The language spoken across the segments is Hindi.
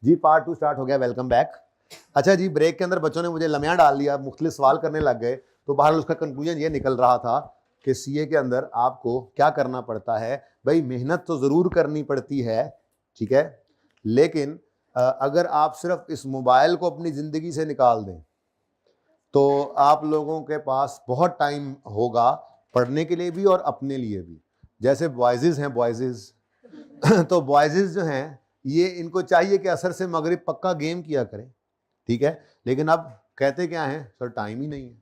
जी पार्ट 2 स्टार्ट हो गया, वेलकम बैक। अच्छा जी, ब्रेक के अंदर बच्चों ने मुझे लम्या डाल दिया, मुख्तलिफ सवाल करने लग गए, तो बहरहाल उसका कंक्लूजन ये निकल रहा था कि सीए के अंदर आपको क्या करना पड़ता है। भाई मेहनत तो ज़रूर करनी पड़ती है, ठीक है, लेकिन अगर आप सिर्फ इस मोबाइल को अपनी ज़िंदगी से निकाल दें तो आप लोगों के पास बहुत टाइम होगा पढ़ने के लिए भी और अपने लिए भी। जैसे बॉयज़ हैं, बॉयज़ तो बॉयज़ जो हैं ये इनको चाहिए कि असर से मगरिब पक्का गेम किया करें, ठीक है, लेकिन अब कहते क्या हैं, सर टाइम ही नहीं है।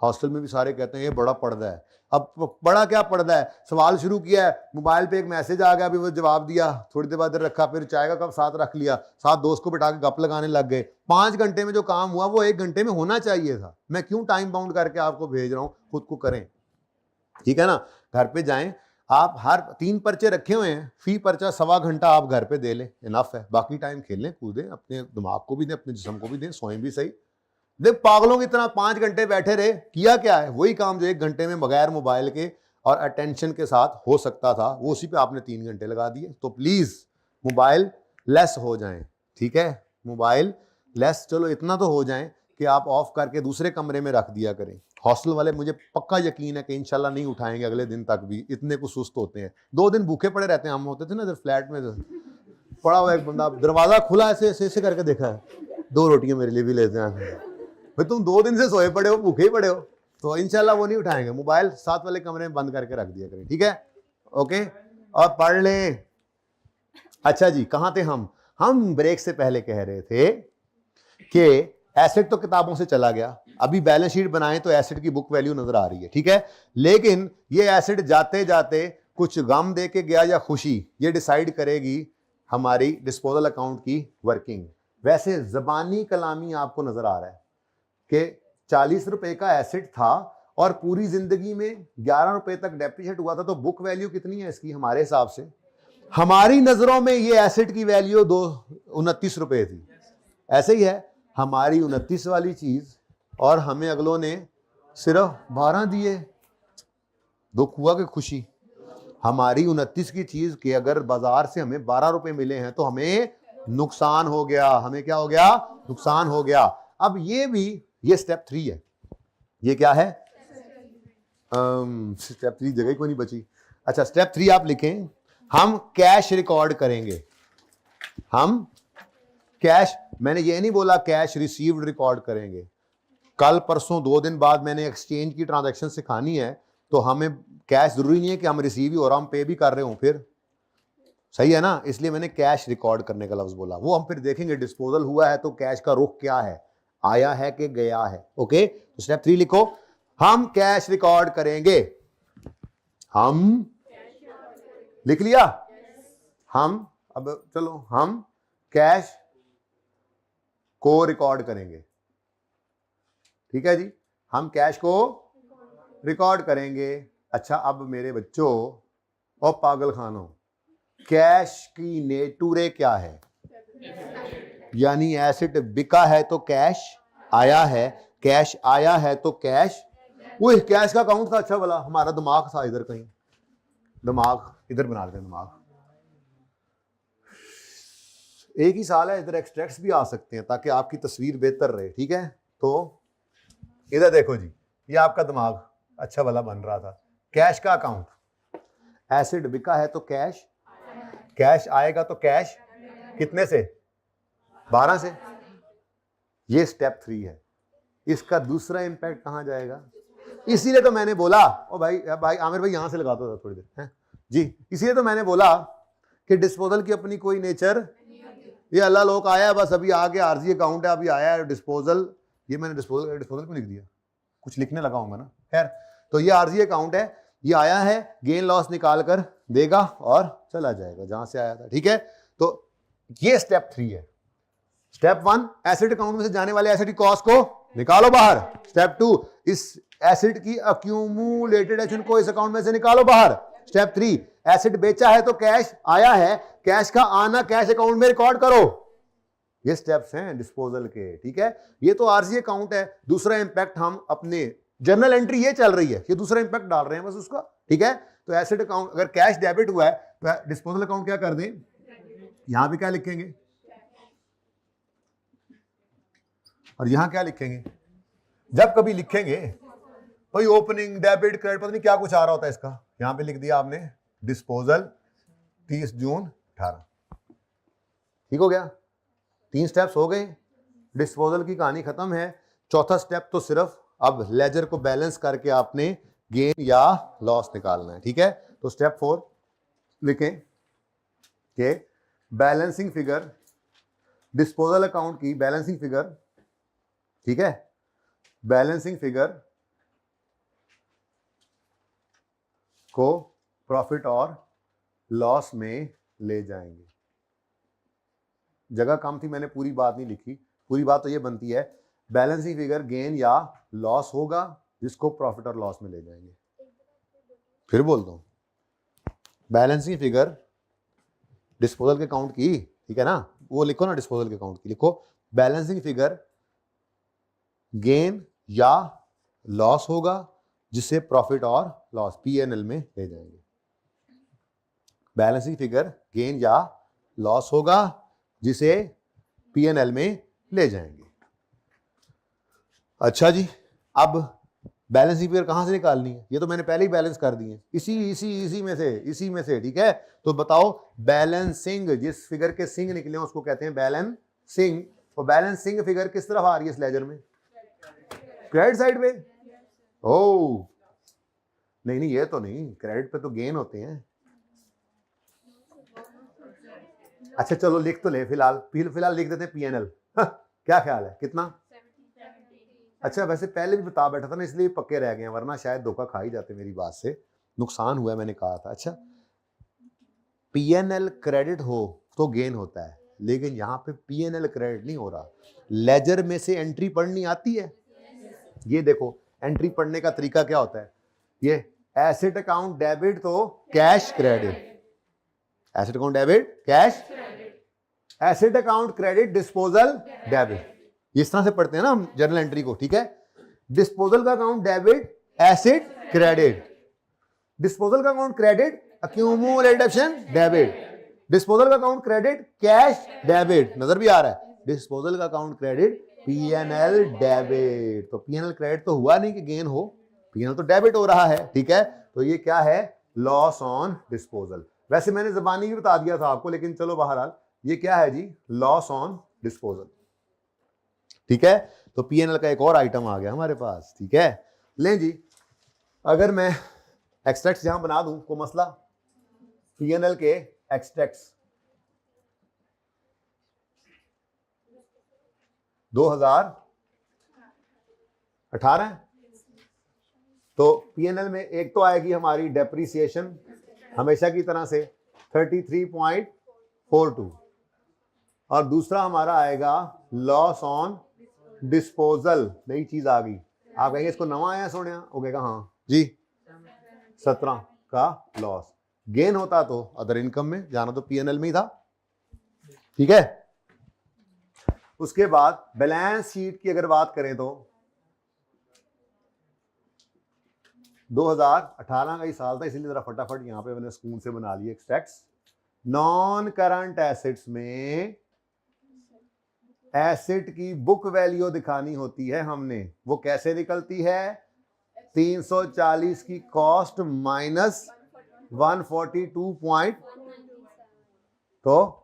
हॉस्टल में भी सारे कहते हैं ये बड़ा पर्दा है। अब बड़ा क्या पर्दा है, सवाल शुरू किया है, मोबाइल पे एक मैसेज आ गया, अभी वो जवाब दिया, थोड़ी देर बाद रखा, फिर चाय का कप साथ रख लिया, साथ दोस्त को बिठा के गप लगाने लग गए। 5 घंटे में जो काम हुआ वो 1 घंटे में होना चाहिए था। मैं क्यों टाइम बाउंड करके आपको भेज रहा हूँ, खुद को करें, ठीक है ना। घर पे जाएं, आप हर 3 पर्चे रखे हुए हैं, फी पर्चा 1.25 घंटा आप घर पे दे लें, इनफ है। बाकी टाइम खेलें कूदें, अपने दिमाग को भी दें, अपने जिस्म को भी दें, सोएं भी सही। देख पागलों की तरह 5 घंटे बैठे रहे, किया क्या है, वही काम जो 1 घंटे में बगैर मोबाइल के और अटेंशन के साथ हो सकता था, वो उसी पे आपने 3 घंटे लगा दिए। तो प्लीज मोबाइल लेस हो जाएं, ठीक है, मोबाइल लेस, चलो इतना तो हो जाएं कि आप ऑफ करके दूसरे कमरे में रख दिया करें। हॉस्टल वाले मुझे पक्का यकीन है कि इंशाल्लाह नहीं उठाएंगे अगले दिन तक भी, इतने कुछ सुस्त होते हैं। 2 दिन भूखे पड़े रहते हैं। हम होते थे ना जब फ्लैट में, पड़ा हुआ एक बंदा, दरवाजा खुला ऐसे ऐसे ऐसे करके देखा है, 2 रोटियां मेरे लिए भी लेते हैं। भाई तुम 2 दिन से सोए पड़े हो, भूखे ही पड़े हो, तो इंशाल्लाह वो नहीं उठाएंगे। मोबाइल साथ वाले कमरे में बंद करके रख दिया करें, ठीक है, ओके, और पढ़ लें। अच्छा जी, कहां थे हम ब्रेक से पहले कह रहे थे कि एसेट तो किताबों से चला गया, अभी बैलेंस शीट बनाएं तो एसेट की बुक वैल्यू नजर आ रही है, ठीक है, लेकिन ये एसेट जाते जाते कुछ गम दे के गया या खुशी, ये डिसाइड करेगी हमारी डिस्पोजल अकाउंट की वर्किंग। वैसे जबानी कलामी आपको नजर आ रहा है कि 40 रुपए का एसेट था और पूरी जिंदगी में 11 रुपए तक डेप्रिशिएट हुआ था, तो बुक वैल्यू कितनी है इसकी हमारे हिसाब से? हमारी नजरों में ये एसेट की वैल्यू 29 रुपए थी, ऐसे ही है। हमारी 29 वाली चीज और हमें अगलों ने सिर्फ 12 दिए, दुख हुआ कि खुशी? हमारी 29 की चीज के अगर बाजार से हमें 12 रुपए मिले हैं तो हमें नुकसान हो गया। हमें क्या हो गया? नुकसान हो गया। अब ये स्टेप 3 है। ये क्या है? स्टेप 3 जगह ही कोई नहीं बची। अच्छा, स्टेप 3 आप लिखें, हम कैश रिकॉर्ड करेंगे। हम कैश, मैंने ये नहीं बोला कैश रिसीव्ड रिकॉर्ड करेंगे। कल परसों 2 दिन बाद मैंने एक्सचेंज की ट्रांजैक्शन सिखानी है, तो हमें कैश जरूरी नहीं है कि हम रिसीव ही हो रहा, हम पे भी कर रहे हो, फिर सही है ना। इसलिए मैंने कैश रिकॉर्ड करने का लफ्ज बोला। वो हम फिर देखेंगे डिस्पोजल हुआ है तो कैश का रुख क्या है, आया है कि गया है। ओके, तो स्टेप 3 लिखो, हम कैश रिकॉर्ड करेंगे। हम लिख लिया, हम, अब चलो हम कैश को रिकॉर्ड करेंगे, ठीक है जी, हम कैश को रिकॉर्ड करेंगे। अच्छा, अब मेरे बच्चों और पागल खानों, कैश की नेटूरे क्या है? यानी एसेट बिका है तो कैश आया है, कैश आया है तो कैश, वो कैश का अकाउंट था। अच्छा वाला हमारा दिमाग था इधर कहीं, दिमाग इधर बना लेते हैं। दिमाग एक ही साल है, इधर एक्सट्रैक्ट्स भी आ सकते हैं ताकि आपकी तस्वीर बेहतर रहे, ठीक है। तो इधर देखो जी, ये आपका दिमाग अच्छा वाला बन रहा था, कैश का अकाउंट, एसिड बिका है तो कैश, कैश आएगा तो कैश कितने से? 12 से। ये स्टेप 3 है। इसका दूसरा इंपैक्ट कहां जाएगा? इसीलिए तो मैंने बोला, ओ भाई आमिर भाई यहां से लगाता था थोड़ी देर है जी, इसीलिए तो मैंने बोला कि डिस्पोजल की अपनी कोई नेचर, ये अल्लाह लोग आया बस, अभी आगे आरजी अकाउंट है, अभी आया है डिस्पोजल, ये मैंने डिस्पोजल को लिख दिया, कुछ लिखने लगा हूंगा ना, खैर। तो ये आरजी अकाउंट है, ये आया है, गेन लॉस निकाल कर देगा और चला जाएगा जहां से आया था, ठीक है। तो ये स्टेप 3 है। स्टेप 1, एसेट अकाउंट में से जाने वाले एसेट की कॉस्ट को निकालो बाहर। स्टेप 2, इस एसेट की अक्यूमुलेटेड एसेट को इस अकाउंट में से निकालो बाहर। स्टेप 3, एसेट बेचा है तो कैश आया है, कैश का आना कैश अकाउंट में रिकॉर्ड करो। ये स्टेप्स हैं डिस्पोजल के, ठीक है। ये तो आरजी अकाउंट है। दूसरा इंपैक्ट हम अपने जर्नल एंट्री ये चल रही है, ये दूसरा इंपैक्ट डाल रहे हैं बस उसका, ठीक है। तो एसेट अकाउंट, अगर कैश डेबिट हुआ है तो डिस्पोजल अकाउंट क्या कर दें, यहां पे क्या लिखेंगे? और यहां क्या लिखेंगे? जब कभी लिखेंगे भाई ओपनिंग डेबिट क्रेडिट पता नहीं क्या कुछ आ रहा होता है इसका, यहां पे लिख दिया आपने डिस्पोजल 30 जून 18। ठीक हो गया? 3 स्टेप्स हो गए, डिस्पोजल की कहानी खत्म है। चौथा स्टेप तो सिर्फ अब लेजर को बैलेंस करके आपने गेन या लॉस निकालना है। ठीक है, तो स्टेप 4 लिखें कि बैलेंसिंग फिगर, डिस्पोजल अकाउंट की बैलेंसिंग फिगर, ठीक है, बैलेंसिंग फिगर को प्रॉफिट और लॉस में ले जाएंगे। जगह कम थी, मैंने पूरी बात नहीं लिखी। पूरी बात तो ये बनती है बैलेंसिंग फिगर गेन या लॉस होगा जिसको प्रॉफिट और लॉस में ले जाएंगे। फिर बोलता हूं, बैलेंसिंग फिगर डिस्पोजल के अकाउंट की, ठीक है ना, वो लिखो ना, डिस्पोजल के अकाउंट की लिखो बैलेंसिंग फिगर गेन या लॉस होगा जिसे प्रॉफिट और लॉस P&L में ले जाएंगे। बैलेंसिंग फिगर गेन या लॉस होगा जिसे P&L में ले जाएंगे। अच्छा जी, अब बैलेंसिंग फिगर कहां से निकालनी है? ये तो मैंने पहले ही बैलेंस कर दी है, इसी में से। ठीक है, तो बताओ बैलेंसिंग, जिस फिगर के सिंग निकले उसको कहते हैं बैलेंसिंग। तो बैलेंसिंग फिगर किस तरफ आ रही है इस लेजर में? क्रेडिट साइड पे। ओ नहीं, ये तो नहीं, क्रेडिट पे तो गेन होते हैं। अच्छा चलो लिख तो ले, फिलहाल लिख देते हैं P&L। क्या ख्याल है, कितना? अच्छा वैसे पहले भी बता बैठा था ना, इसलिए पक्के रह गए, वरना शायद धोखा खा ही जाते मेरी बात से, नुकसान हुआ मैंने कहा था। अच्छा P&L क्रेडिट हो तो गेन होता है, लेकिन यहाँ पे P&L क्रेडिट नहीं हो रहा। लेजर में से एंट्री पढ़नी आती है? ये देखो एंट्री पढ़ने का तरीका क्या होता है, ये एसेट अकाउंट डेबिट तो cash credit, asset account debit cash, asset account credit disposal debit, इस तरह से पढ़ते हैं ना हम जर्नल एंट्री को। ठीक है, डिस्पोजल का account debit asset credit, disposal का account credit accumulation debit, disposal का अकाउंट क्रेडिट कैश डेबिट, नजर भी आ रहा है, डिस्पोजल का अकाउंट क्रेडिट P&L डेबिट। तो P&L क्रेडिट तो हुआ नहीं कि गेन हो, P&L तो डेबिट हो रहा है। ठीक है, तो ये क्या है? Loss on disposal. वैसे मैंने जबानी भी बता दिया था आपको, लेकिन चलो बहरहाल ये क्या है जी? Loss on disposal. ठीक है, तो P&L का एक और आइटम आ गया हमारे पास। ठीक है, लें जी, अगर मैं एक्सट्रैक्ट्स यहां बना दूं को मसला, P&L के एक्सट्रैक्ट्स 2018, तो P&L में एक तो आएगी हमारी डेप्रिसिएशन हमेशा की तरह से 33.42, और दूसरा हमारा आएगा लॉस ऑन डिस्पोजल। नई चीज आ गई, आप कहेंगे इसको नवा आया सोने, वो कहेगा हाँ जी 17 का लॉस। गेन होता तो अदर इनकम में, जाना तो P&L में ही था। ठीक है, उसके बाद बैलेंस शीट की अगर बात करें तो 2018 का ही साल था, इसीलिए जरा फटाफट यहां पे मैंने स्कूल से बना लिए एक्सट्रैक्ट्स। नॉन करंट एसेट्स में एसेट की बुक वैल्यू दिखानी होती है हमने, वो कैसे निकलती है? 340 की कॉस्ट माइनस 142 पॉइंट, तो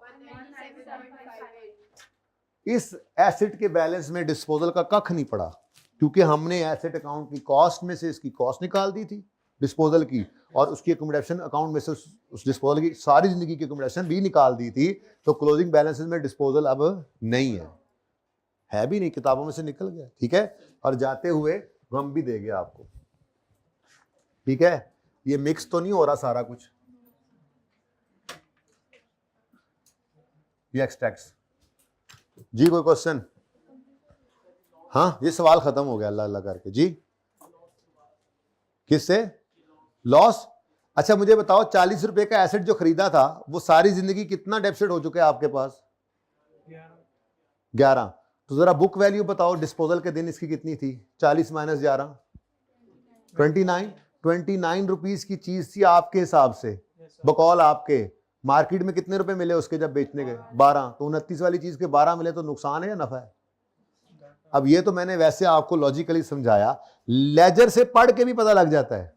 इस एसेट के बैलेंस में डिस्पोजल का कख नहीं पड़ा, क्योंकि हमने एसेट अकाउंट की कॉस्ट में से इसकी कॉस्ट निकाल दी थी डिस्पोजल की, और उसकी अकोमोडेशन अकाउंट में से उस डिस्पोजल की सारी जिंदगी की अकोमोडेशन भी निकाल दी थी। तो क्लोजिंग बैलेंसेस में डिस्पोजल अब नहीं है भी नहीं, किताबों में से निकल गया। ठीक है, और जाते हुए हम भी देंगे आपको। ठीक है, ये मिक्स तो नहीं हो रहा सारा कुछ, ये एक्सट्रैक्ट्स जी। कोई क्वेश्चन? हाँ, ये सवाल खत्म हो गया अल्लाह अल्लाह करके जी। किससे? लॉस। अच्छा मुझे बताओ 40 रुपए का एसेट जो खरीदा था वो सारी जिंदगी कितना डेफिसिट हो चुका है आपके पास? 11। तो जरा बुक वैल्यू बताओ डिस्पोजल के दिन इसकी कितनी थी? 40 माइनस 11 29 रुपीस की चीज थी आपके हिसाब से, बकौल आपके। मार्केट में कितने रुपए मिले उसके जब बेचने गए? 12। तो 29 वाली चीज के 12 मिले तो नुकसान है या नफा है? अब ये तो मैंने वैसे आपको लॉजिकली समझाया, लेजर से पढ़ के भी पता लग जाता है,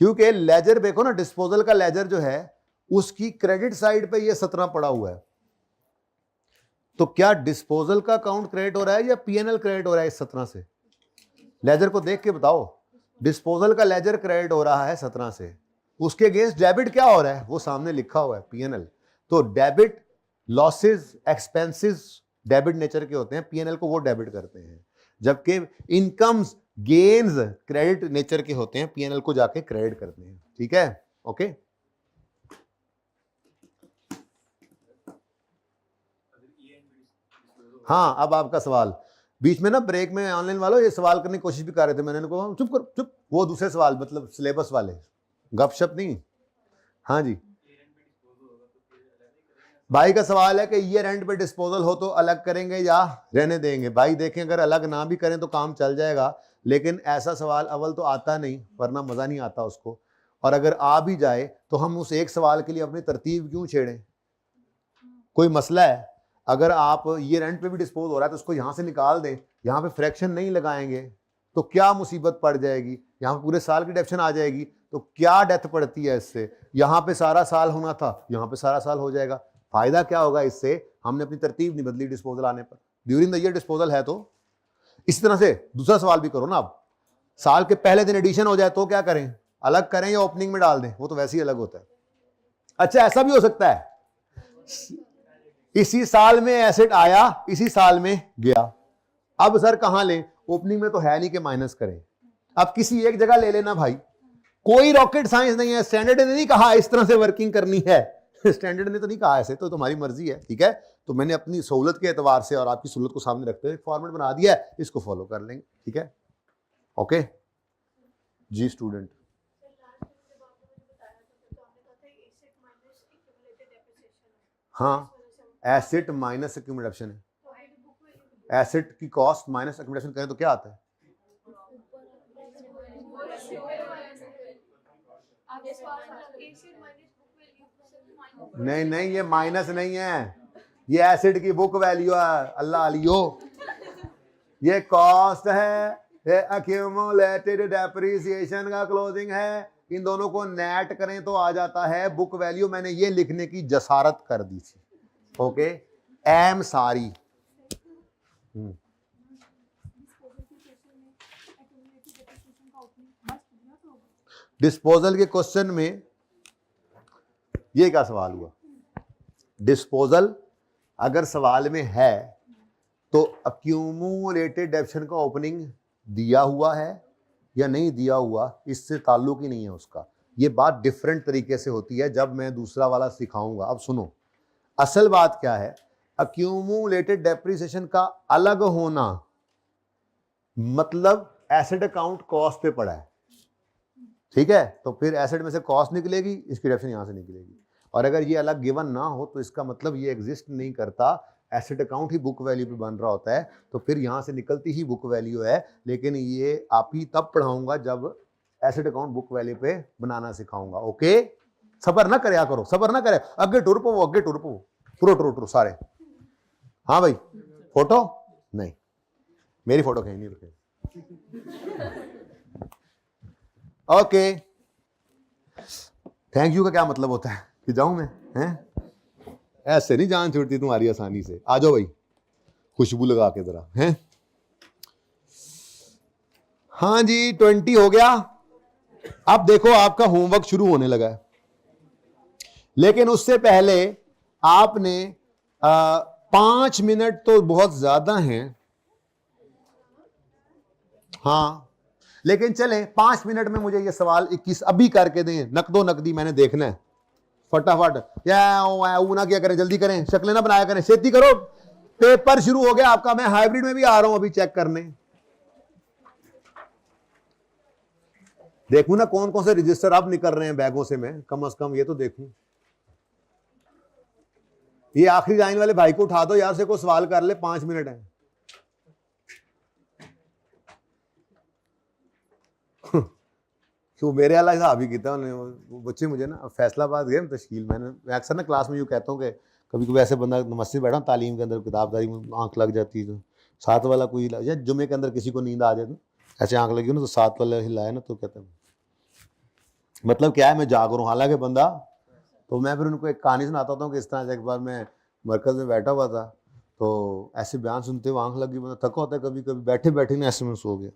क्योंकि लेजर देखो ना, डिस्पोजल का लेजर जो है उसकी क्रेडिट साइड पे ये 17 पड़ा हुआ है, तो क्या डिस्पोजल का अकाउंट क्रेडिट हो रहा है या पीएनएल क्रेडिट हो रहा है इस 17 से? लेजर को देख के बताओ। डिस्पोजल का लेजर क्रेडिट हो रहा है 17 से, उसके अगेंस्ट डेबिट क्या हो रहा है, वो सामने लिखा हुआ है पीएनएल। तो debit losses expenses debit nature के होते हैं, पीएनएल को वो डेबिट करते हैं, जबकि इनकम्स गेन्स क्रेडिट नेचर के होते हैं, पीएनएल को जाके क्रेडिट करते हैं। ठीक है, ओके। हाँ, अब आपका सवाल बीच में ना ब्रेक में ऑनलाइन वालों ये सवाल करने की कोशिश भी कर रहे थे, मैंने इनको चुप कर चुप, वो दूसरे सवाल मतलब सिलेबस वाले, गपशप नहीं। हाँ जी, भाई का सवाल है कि ईयर एंड पे डिस्पोजल हो तो अलग करेंगे या रहने देंगे। भाई देखें, अगर अलग ना भी करें तो काम चल जाएगा, लेकिन ऐसा सवाल अव्वल तो आता नहीं, वरना मजा नहीं आता उसको, और अगर आ भी जाए तो हम उस एक सवाल के लिए अपनी तरतीब क्यों छेड़ें? कोई मसला है? अगर आप ईयर एंड पे भी डिस्पोज हो रहा है तो उसको यहां से निकाल दें, यहाँ पे फ्रैक्शन नहीं लगाएंगे तो क्या मुसीबत पड़ जाएगी, यहाँ पे पूरे साल की डेप्शन आ जाएगी, तो क्या डेथ पड़ती है इससे? यहाँ पे सारा साल होना था, यहाँ पे सारा साल हो जाएगा, फायदा क्या होगा इससे? हमने अपनी तरतीब नहीं बदली डिस्पोजल आने पर, ड्यूरिंग द ईयर डिस्पोजल है तो। इसी तरह से दूसरा सवाल भी करो ना, आप साल के पहले दिन एडिशन हो जाए तो क्या करें, अलग करें या ओपनिंग में डाल दें? वो तो वैसे ही अलग होता है। अच्छा, ऐसा भी हो सकता है इसी साल में एसेट आया, इसी साल में गया, अब सर कहां लें? ओपनिंग में तो है नहीं कि माइनस करें, अब किसी एक जगह ले लेना भाई, कोई रॉकेट साइंस नहीं है। स्टैंडर्ड ने नहीं कहा इस तरह से वर्किंग करनी है, स्टैंडर्ड ने तो नहीं कहा ऐसे, तो तुम्हारी मर्जी है, ठीक है। तो मैंने अपनी सहूलत के एतबार से और आपकी सहूलत को सामने रखते हुए फॉर्मेट बना दिया है, इसको फॉलो कर लेंगे, ठीक है, ओके जी। स्टूडेंट, हाँ, एसेट माइनस एक्यूमुलेशन है, एसेट की कॉस्ट माइनस एक्यूमुलेशन करें तो क्या आता है? नहीं नहीं, ये माइनस नहीं है, ये एसेट की बुक वैल्यू है, अल्लाह अलियो, ये कॉस्ट है, ये एक्यूमुलेटेड डेप्रिसिएशन का क्लोजिंग है, इन दोनों को नेट करें तो आ जाता है बुक वैल्यू। मैंने ये लिखने की जसारत कर दी थी, ओके, एम सारी। डिस्पोजल के क्वेश्चन में ये क्या सवाल हुआ? डिस्पोजल अगर सवाल में है तो अक्यूमुलेटेड डेप्शन का ओपनिंग दिया हुआ है या नहीं दिया हुआ, इससे ताल्लुक ही नहीं है उसका। ये बात डिफरेंट तरीके से होती है, जब मैं दूसरा वाला सिखाऊंगा। अब सुनो, असल बात क्या है, अक्यूमुलेटेड डेप्रिसिएशन का अलग होना मतलब एसेट अकाउंट कॉस्ट पे पड़ा है, ठीक है, तो फिर एसेट में से कॉस्ट निकलेगी, इसकी डेप्शन यहां से निकलेगी, और अगर ये अलग गिवन ना हो तो इसका मतलब ये एग्जिस्ट नहीं करता, एसेट अकाउंट ही बुक वैल्यू पे बन रहा होता है, तो फिर यहां से निकलती ही बुक वैल्यू है। लेकिन ये आप ही तब पढ़ाऊंगा जब एसेट अकाउंट बुक वैल्यू पे बनाना सिखाऊंगा, ओके। सबर ना करे करो, सबर ना करे, अगे टुर पो, अगे टुर पो, टुरो टुरो टुरो सारे। हाँ भाई, फोटो नहीं, मेरी फोटो कहीं नहीं रुके, ओके। थैंक यू का क्या मतलब होता है कि जाऊं मैं, हैं? ऐसे नहीं जान छूटती तुम्हारी आसानी से। आ जाओ भाई, खुशबू लगा के जरा, हैं? हाँ जी, 20 हो गया। अब देखो आपका होमवर्क शुरू होने लगा है, लेकिन उससे पहले आपने 5 मिनट तो बहुत ज्यादा हैं, हाँ, लेकिन चले 5 मिनट में मुझे ये सवाल 21 अभी करके दें, नकदो नकदी मैंने देखना है, फटाफट। या ना क्या करें, जल्दी करें, शक्लें ना बनाया करें, खेती करो, पेपर शुरू हो गया आपका। मैं हाइब्रिड में भी आ रहा हूं अभी चेक करने, देखूं ना कौन कौन से रजिस्टर अब निकल रहे हैं बैगों से, मैं कम से कम ये तो देखूं। ये आखिरी लाइन वाले भाई को उठा दो यार, से को सवाल कर ले, 5 मिनट है। तो मेरे वाला हिसाब ही किया उन्होंने, बच्चे मुझे ना फैसलाबाद गए तश्कील, मैंने अक्सर ना क्लास में यूँ कहता हूँ कि कभी कभी ऐसे बंदा मस्जिद बैठा तालीम के अंदर किताबदारी में आंख लग जाती है, तो साथ वाला कोई हिला, या जुमे के अंदर किसी को नींद आ जाए तो ऐसे आंख लगी हो ना तो साथ वाला हिलाए ना तो कहते हैं, मतलब क्या है मैं जाग रहा हूँ, हालांकि बंदा, तो मैं फिर उनको एक कहानी सुनाता हूँ कि इस तरह से एक बार मैं मरकज में बैठा हुआ था, तो ऐसे बयान सुनते हुए आंख लगी, बंदा थका होता है कभी कभी, बैठे बैठे ना ऐसे में सो गया।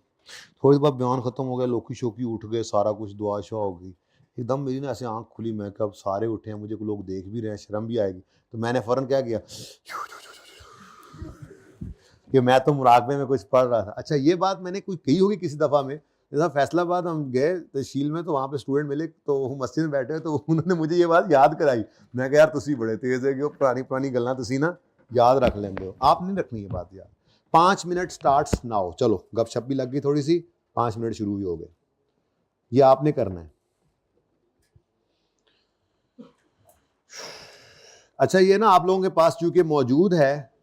थोड़ी देर बाद बयान खत्म हो गया, लोकी शोकी उठ गए, सारा कुछ दुआ शुआ हो गई, एकदम मेरी ना ऐसे आंख खुली, मैं कब सारे उठे हैं, मुझे को लोग देख भी रहे हैं, शर्म भी आएगी, तो मैंने फौरन क्या किया कि मैं तो मुराकबे में कुछ पढ़ रहा था। अच्छा ये बात मैंने कोई कही होगी किसी दफ़ा में, जैसा फैसलाबाद हम गए तहसील में, तो वहाँ पे स्टूडेंट मिले, तो वो मस्जिद में बैठे, तो उन्होंने मुझे ये बात याद कराई। मैं कहा यार तुसी बड़े तेज है कि वो पुरानी पुरानी गल्लां तुसी ना याद रख लेंगे हो, आप नहीं रखनी ये बात याद। 5 मिनट स्टार्ट्स नाउ, चलो गपशप भी लग गई थोड़ी सी, 5 मिनट शुरू भी हो गए, ये आपने करना है। अच्छा ये ना आप लोगों के पास चूंकि मौजूद है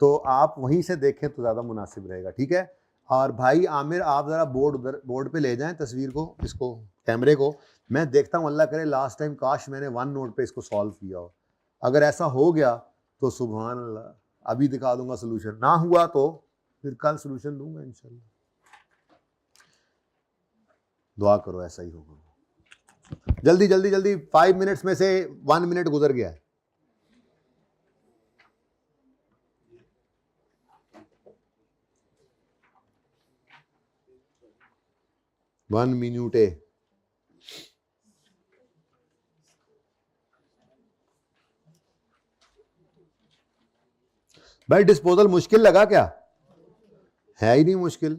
तो आप वहीं से देखें तो ज़्यादा मुनासिब रहेगा, ठीक है। और भाई आमिर आप ज़रा बोर्ड उधर बोर्ड पे ले जाएं तस्वीर को, इसको कैमरे को, मैं देखता हूँ अल्लाह करे लास्ट टाइम काश मैंने वन नोट पे इसको सॉल्व किया हो, अगर ऐसा हो गया तो सुभान अल्लाह, अभी दिखा दूंगा सोल्यूशन, ना हुआ तो फिर कल सोल्यूशन दूंगा इंशाल्लाह। दुआ करो ऐसा ही होगा। जल्दी जल्दी जल्दी, 5 मिनट्स में से 1 मिनट गुजर गया है। 1 मिनट है। भाई डिस्पोजल मुश्किल लगा क्या? है ही नहीं मुश्किल।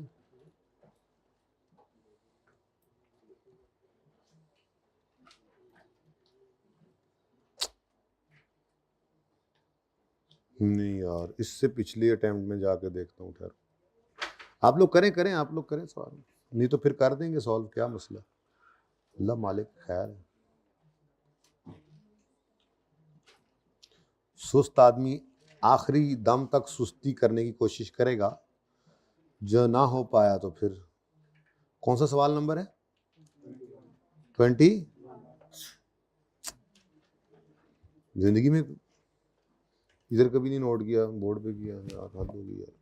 नहीं यार, इससे पिछली अटेम्प्ट में जाके देखता हूँ। खैर आप लोग करें करें, आप लोग करें सवाल, नहीं तो फिर कर देंगे सॉल्व, क्या मसला, अल्लाह मालिक खैर है। सुस्त आदमी आखिरी दम तक सुस्ती करने की कोशिश करेगा, जो ना हो पाया तो फिर, कौन सा सवाल नंबर है? 20। जिंदगी में इधर कभी नहीं नोट किया, बोर्ड पे किया यार, हद हो गई यार।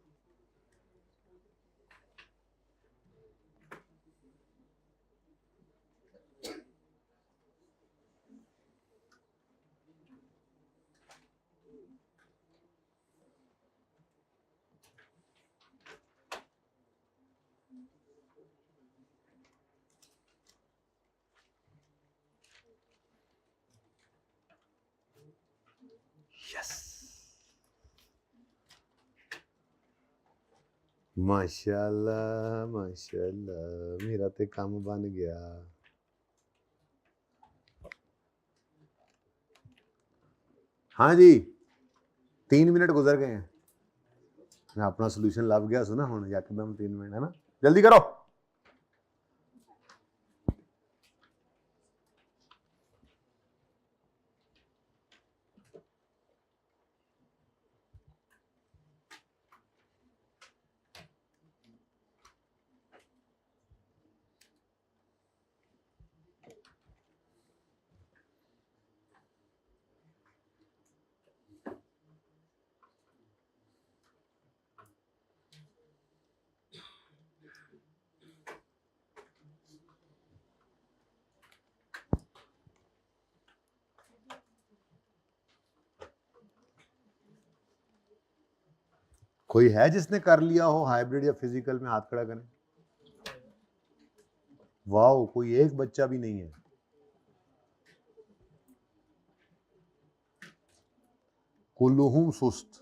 यस माशाल्लाह माशाल्लाह, मेरा तो काम बन गया। हाँ जी 3 मिनट गुजर गए हैं, मैं अपना सोल्यूशन लभ गया सुना हूँ यकदम 3 मिनट है ना, जल्दी करो। कोई है जिसने कर लिया हो हाइब्रिड या फिजिकल में, हाथ खड़ा करें। वाह कोई एक बच्चा भी नहीं है। कुल्लुहुम सुस्त।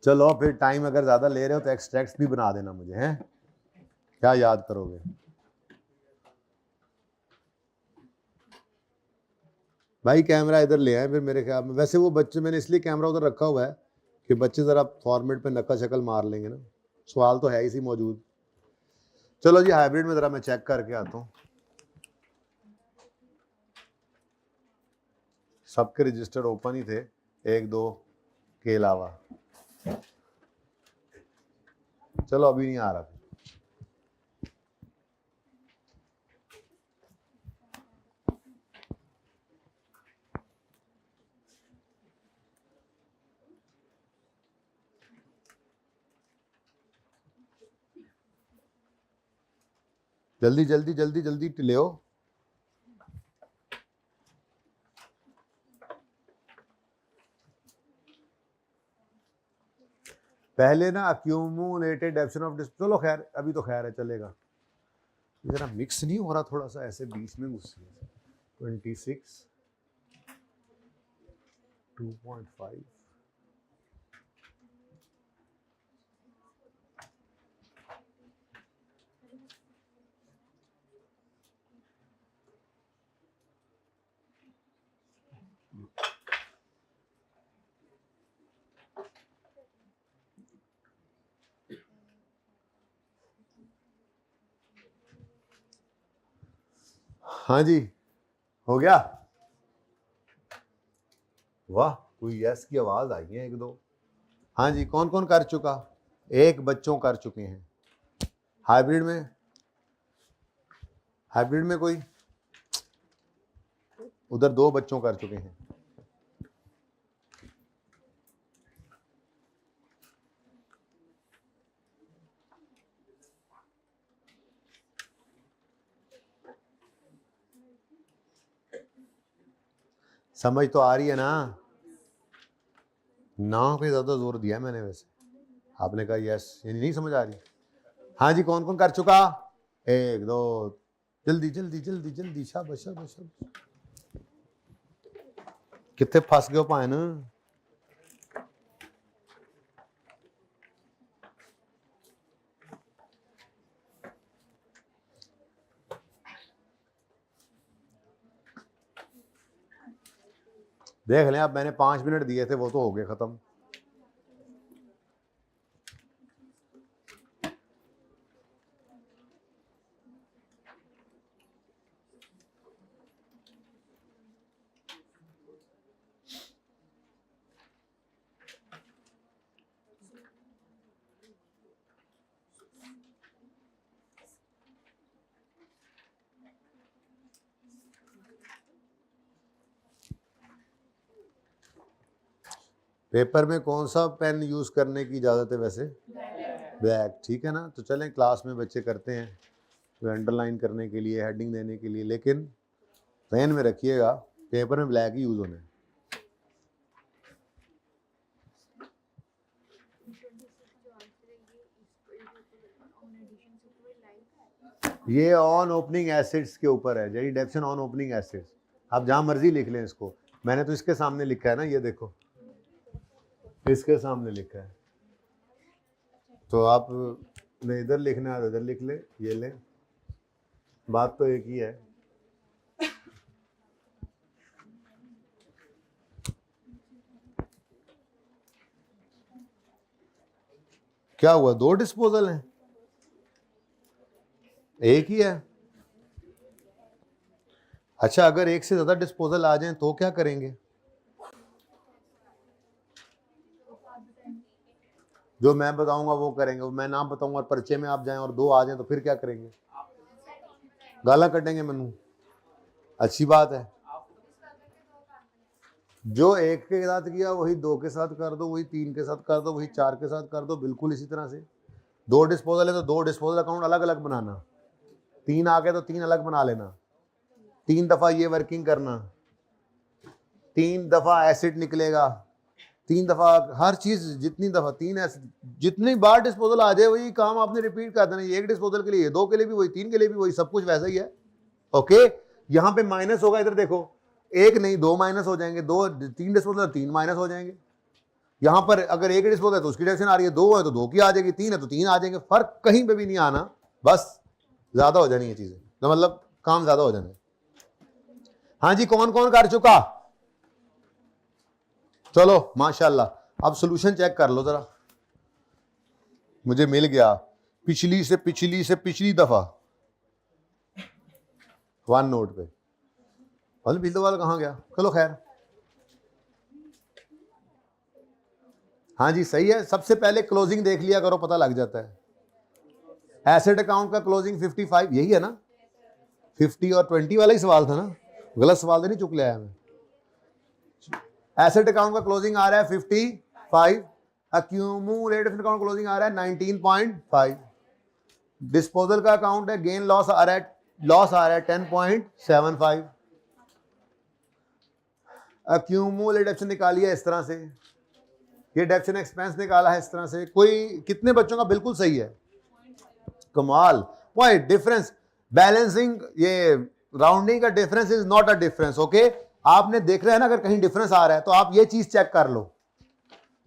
चलो फिर टाइम अगर ज्यादा ले रहे हो तो एक्सट्रैक्ट्स भी बना देना मुझे, हैं क्या याद करोगे? भाई कैमरा इधर ले आए फिर मेरे ख्याल में, वैसे वो बच्चे मैंने इसलिए कैमरा उधर रखा हुआ है कि बच्चे जरा फॉर्मेट पे नक्का शक्ल मार लेंगे ना, सवाल तो है इसी मौजूद। चलो जी हाइब्रिड में जरा मैं चेक करके आता हूँ सबके रजिस्टर ओपन ही थे, 1-2 के अलावा। चलो अभी नहीं आ रहा। जल्दी जल्दी जल्दी जल्दी ले आओ। पहले ना अक्यूमुलेटेड डेप्शन ऑफ चलो खैर अभी तो खैर है चलेगा। जरा मिक्स नहीं हो रहा थोड़ा सा ऐसे बीच में घुस गया। 26 2.5 हाँ जी हो गया। वाह कोई यस की आवाज आई है एक दो। हाँ जी कौन कौन कर चुका? एक बच्चों कर चुके हैं। हाइब्रिड में कोई? उधर 2 बच्चों कर चुके हैं। समझ तो आ रही है ना? ना पे ज्यादा जोर दिया मैंने वैसे। आपने कहा यस यानी नहीं समझ आ रही। हाँ जी कौन कौन कर चुका? 1 2 जल्दी जल्दी जल्दी जल्दी शाबाश शाबाश शाबाश। कितने फंस गए पाए ना। देख लें अब मैंने 5 मिनट दिए थे वो तो हो गए खत्म। पेपर में कौन सा पेन यूज करने की इजाजत है वैसे? ब्लैक। ठीक है ना, तो चलें क्लास में बच्चे करते हैं तो अंडरलाइन करने के लिए, हेडिंग देने के लिए, लेकिन ध्यान में रखिएगा पेपर में ब्लैक ही यूज होना है। ये ऑन ओपनिंग एसिड्स के ऊपर है, जेडी डेप्शन ऑन ओपनिंग एसिड्स। आप जहां मर्जी लिख लें इसको, मैंने तो इसके सामने लिखा है ना, ये देखो इसके सामने लिखा है, तो आप ने इधर लिखना है इधर लिख ले, ये ले, बात तो एक ही है। क्या हुआ, 2 डिस्पोजल हैं? एक ही है। अच्छा अगर एक से ज्यादा डिस्पोजल आ जाएं तो क्या करेंगे? जो मैं बताऊंगा वो करेंगे, मैं नाम बताऊंगा और परिचय में आप जाएं और 2 आ जाएं तो फिर क्या करेंगे? गाला कटेंगे मनु। अच्छी बात है, जो 1 के साथ किया वही 2 के साथ कर दो, वही 3 के साथ कर दो, वही 4 के साथ कर दो, बिल्कुल इसी तरह से। 2 डिस्पोजल है तो 2 डिस्पोजल अकाउंट अलग अलग बनाना, 3 आ गए तो 3 अलग बना लेना, 3 दफा ये वर्किंग करना, 3 दफा एसिड निकलेगा, 3 दफा हर चीज, जितनी दफा 3 एसिड, जितनी बार डिस्पोजल आ जाए वही काम आपने रिपीट कर देना। 1 डिस्पोजल के लिए 2 के लिए भी वही, 3 के लिए भी वही, सब कुछ वैसा ही है। ओके, यहाँ पे माइनस होगा, इधर देखो 1 नहीं 2 माइनस हो जाएंगे, 3 डिस्पोजल 3 माइनस हो जाएंगे। यहाँ पर अगर 1 डिस्पोजल है तो उसकी डायरेक्शन आ रही है, 2 है तो 2 की आ जाएगी, 3 है तो 3 आ जाएंगे, फर्क कहीं पे भी नहीं आना, बस ज्यादा हो जानी है चीजें, तो मतलब काम ज्यादा हो जाना। हाँ जी कौन कौन कर चुका? चलो माशाल्लाह, अब सॉल्यूशन चेक कर लो जरा, मुझे मिल गया पिछली से पिछली दफा 1 नोट पे। बिल्दो वाला कहाँ गया? चलो खैर, हाँ जी सही है। सबसे पहले क्लोजिंग देख लिया करो, पता लग जाता है। एसेट अकाउंट का क्लोजिंग 55 यही है ना, 50 और 20 वाला ही सवाल था ना, गलत सवाल तो नहीं चुक लिया मैं। एसेट अकाउंट का क्लोजिंग आ रहा है 55, अक्यूमुलेटेड अकाउंट क्लोजिंग आ रहा है 19.5, डिस्पोजल का अकाउंट है, गेन लॉस आ रहा है 10.75। अक्यूमुलेट डेप्शन निकाली है इस तरह से, ये डेप्शन एक्सपेंस निकाला है इस तरह से। कोई कितने बच्चों का बिल्कुल सही है? कमाल। पॉइंट डिफरेंस बैलेंसिंग, ये राउंडिंग का difference is not a difference. Okay, आपने देख रहे हैं ना, अगर कहीं डिफरेंस आ रहा है तो आप ये चीज चेक कर लो,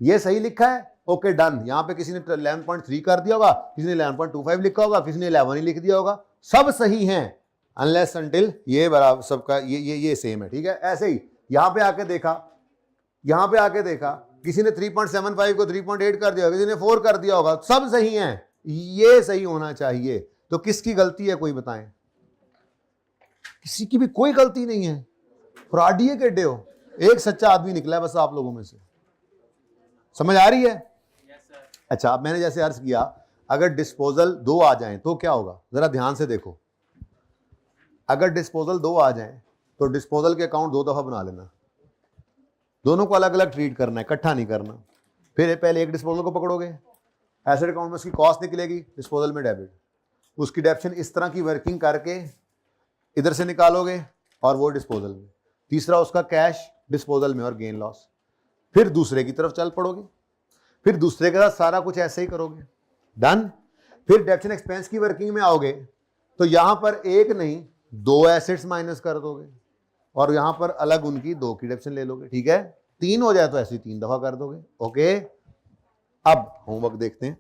ये सही लिखा है, ओके डन। यहां पे किसी ने 11.3 कर दिया होगा, किसी ने 11.25 लिखा होगा, किसी ने 11 ही लिख दिया होगा, सब सही हैं अनलेस अनटिल ये बराबर सबका ये सेम है, ठीक है। ऐसे ही यहां पे आके देखा, यहां पे आके देखा, किसी ने 3.75 को 3.8 कर दिया होगा, किसी ने 4 कर दिया होगा, सब सही हैं, ये सही होना चाहिए। तो किसकी गलती है कोई बताएं? किसी की भी कोई गलती नहीं है, फ्रॉडिये के हो। एक सच्चा आदमी निकला है बस आप लोगों में से। समझ आ रही है? अच्छा, अब मैंने जैसे अर्ज किया, अगर डिस्पोजल 2 आ जाएं तो क्या होगा, जरा ध्यान से देखो। अगर डिस्पोजल 2 आ जाएं तो डिस्पोजल के अकाउंट 2 दफा बना लेना, दोनों को अलग अलग ट्रीट करना है, इकट्ठा नहीं करना। फिर पहले एक डिस्पोजल को पकड़ोगे, एसेट अकाउंट में उसकी कॉस्ट निकलेगी, डिस्पोजल में डेबिट, उसकी डेप्शन इस तरह की वर्किंग करके इधर से निकालोगे और वो डिस्पोजल में। तीसरा उसका कैश डिस्पोजल में और गेन लॉस। फिर दूसरे की तरफ चल पड़ोगे, फिर दूसरे के साथ सारा कुछ ऐसे ही करोगे, डन। फिर डेप्शन एक्सपेंस की वर्किंग में आओगे तो यहां पर एक नहीं 2 एसेट्स माइनस कर दोगे और यहां पर अलग उनकी 2 की डेप्शन ले लोगे, ठीक है। 3 हो जाए तो ऐसे 3 दफा कर दोगे, ओके। अब होमवर्क देखते हैं।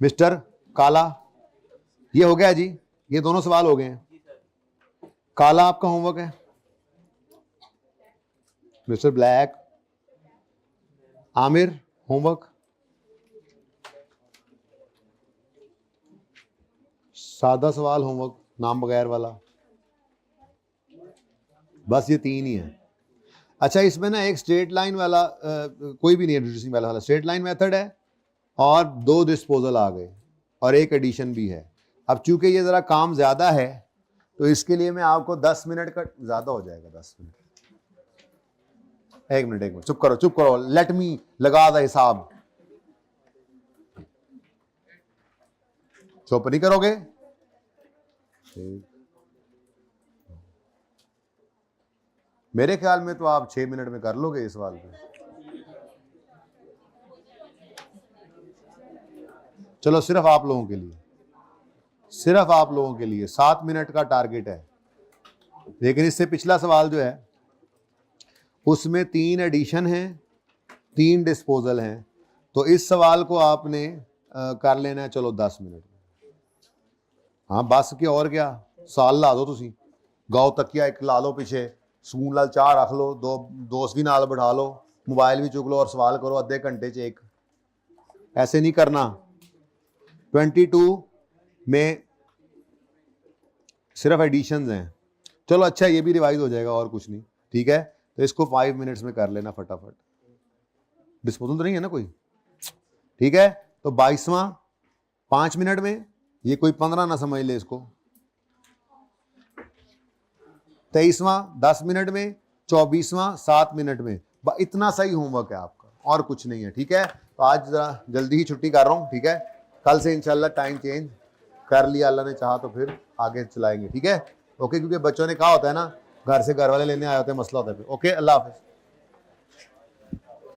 मिस्टर काला, ये हो गया जी, ये दोनों सवाल हो गए हैं। काला आपका होमवर्क है। मिस्टर ब्लैक, आमिर होमवर्क, सादा सवाल होमवर्क नाम बगैर वाला, बस ये 3 ही है। अच्छा, इसमें ना एक स्ट्रेट लाइन वाला कोई भी नहीं इंट्रोड्यूसिंग वाला स्ट्रेट लाइन मेथड है और 2 डिस्पोजल आ गए और एक एडिशन भी है। अब चूंकि ये जरा काम ज्यादा है तो इसके लिए मैं आपको 10 मिनट का, ज्यादा हो जाएगा 10 मिनट, एक मिनट चुप करो, लेट मी लगा द हिसाब। चुप नहीं करोगे? मेरे ख्याल में तो आप 6 मिनट में कर लोगे इस सवाल को। चलो सिर्फ आप लोगों के लिए, सिर्फ आप लोगों के लिए 7 मिनट का टारगेट है। लेकिन इससे पिछला सवाल जो है उसमें 3 एडिशन है, 3 डिस्पोजल हैं, तो इस सवाल को आपने कर लेना है चलो 10 मिनट में। हाँ बस के और क्या, साल ला दो तुसी, गाओ तकिया एक ला लो पीछे, स्पून लाल चाह रख लो, 2 दोस्त भी नाल बैठा लो, मोबाइल भी चुक लो और सवाल करो आधे घंटे च एक। ऐसे नहीं करना। 22 में सिर्फ एडिशंस हैं। चलो अच्छा, ये भी रिवाइज हो जाएगा और कुछ नहीं, ठीक है। तो इसको 5 मिनट्स में कर लेना फटाफट। डिस्पोजल तो नहीं है ना कोई, ठीक है। तो 22वां 5 मिनट में, ये कोई 15 ना समझ ले इसको। 23वां 10 मिनट में, 24वां 7 मिनट में। इतना सही होमवर्क है आपका और कुछ नहीं है, ठीक है। तो आज जरा जल्दी ही छुट्टी कर रहा हूँ, ठीक है। कल से इंशाल्लाह टाइम चेंज कर लिया अल्लाह ने चाहा तो फिर आगे चलाएंगे, ठीक है। ओके, क्योंकि बच्चों ने कहा होता है ना, घर से घर वाले लेने आए होते हैं, मसला होता है। ओके, अल्लाह हाफिज।